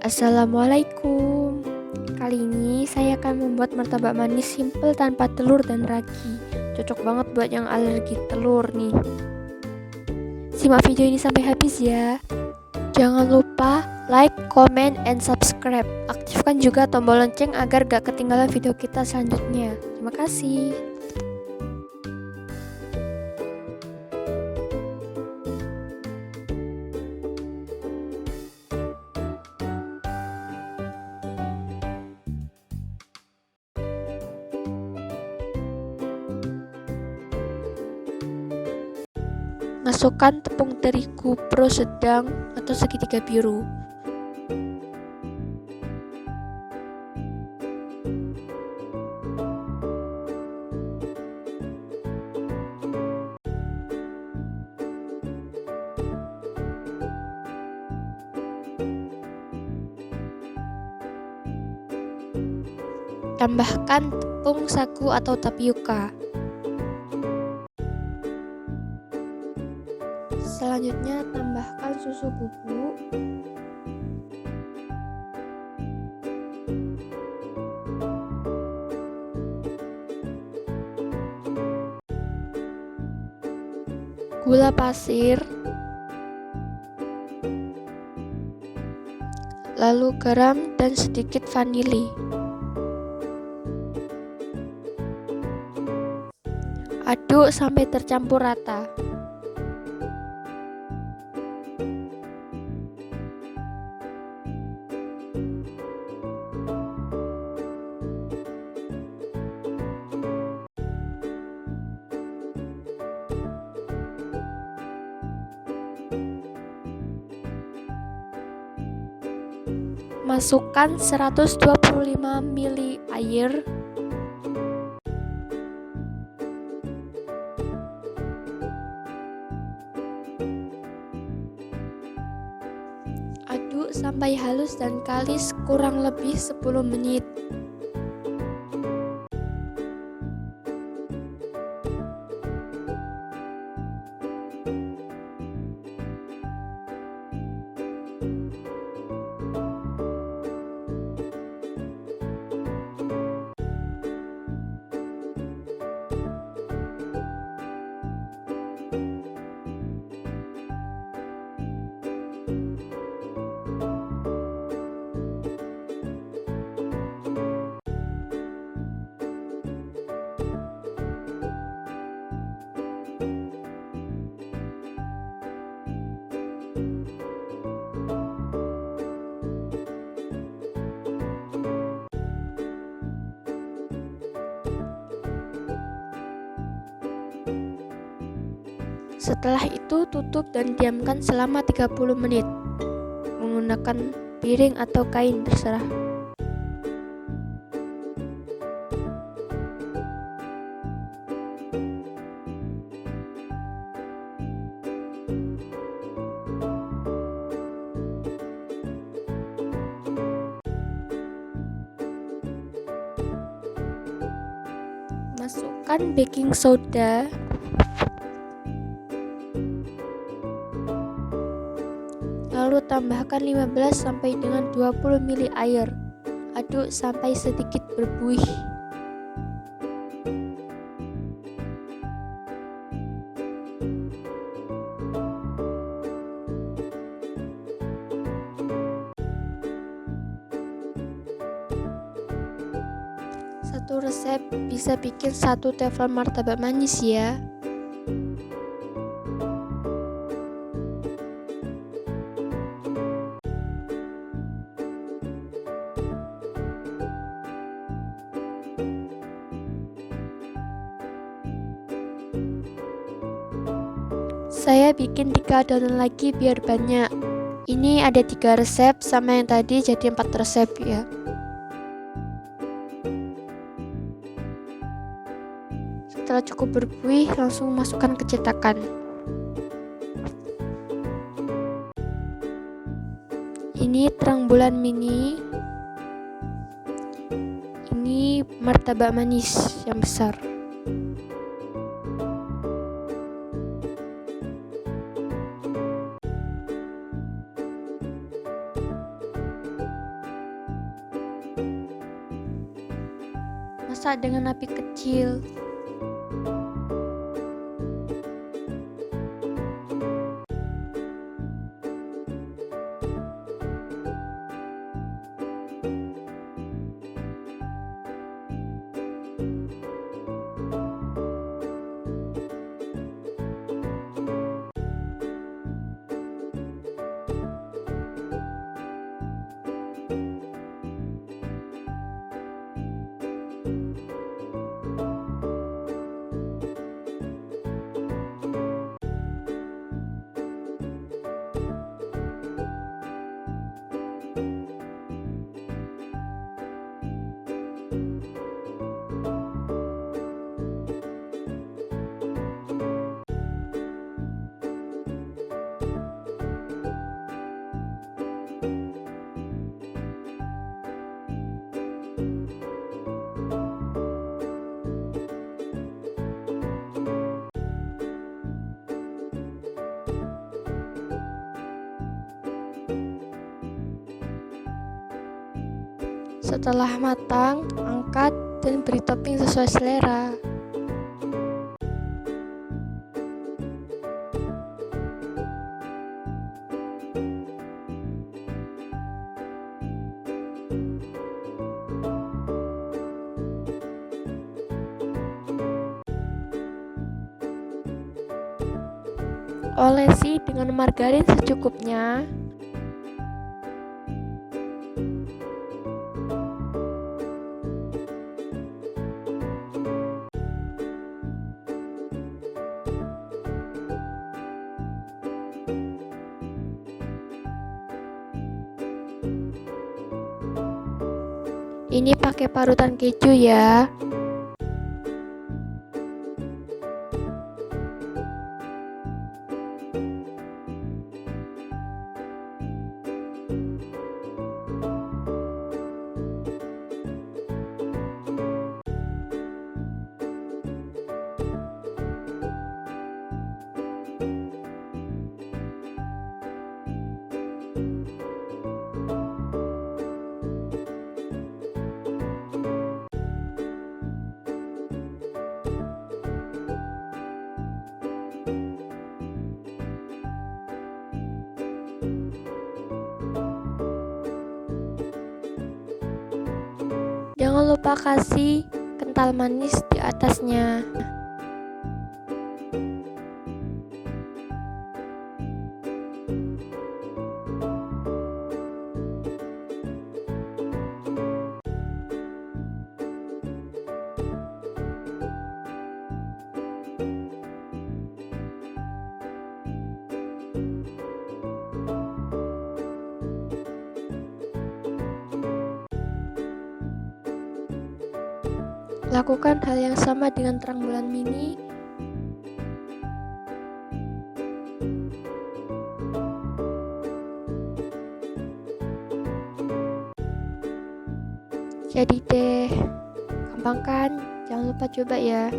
Assalamualaikum. Kali ini saya akan membuat martabak manis simple tanpa telur dan ragi. Cocok banget buat yang alergi telur nih. Simak video ini sampai habis ya. Jangan lupa like, comment, and subscribe. Aktifkan juga tombol lonceng agar gak ketinggalan video kita selanjutnya. Terima kasih. Masukkan tepung terigu pro sedang atau segitiga biru. Tambahkan tepung sago atau tapioca. Selanjutnya tambahkan susu bubuk, gula pasir, lalu garam dan sedikit vanili. Aduk sampai tercampur rata. Masukkan 125 ml air, aduk sampai halus dan kalis kurang lebih 10 menit. Setelah itu tutup dan diamkan selama 30 menit menggunakan piring atau kain, terserah. Masukkan baking soda, lalu tambahkan 15 sampai dengan 20 ml air. Aduk sampai sedikit berbuih. Satu resep bisa bikin satu teflon martabak manis ya. Saya bikin 3 adonan lagi biar banyak. Ini ada 3 resep sama yang tadi jadi 4 resep ya. Setelah cukup berbuih, langsung masukkan ke cetakan. Ini terang bulan mini. Ini martabak manis yang besar. masak dengan api kecil. Setelah matang, angkat dan beri topping sesuai selera. Olesi dengan margarin secukupnya. Ini pakai parutan keju ya. Jangan lupa kasih kental manis di atasnya. Lakukan hal yang sama dengan terang bulan mini. Jadi deh, gampang kan? Jangan lupa coba ya.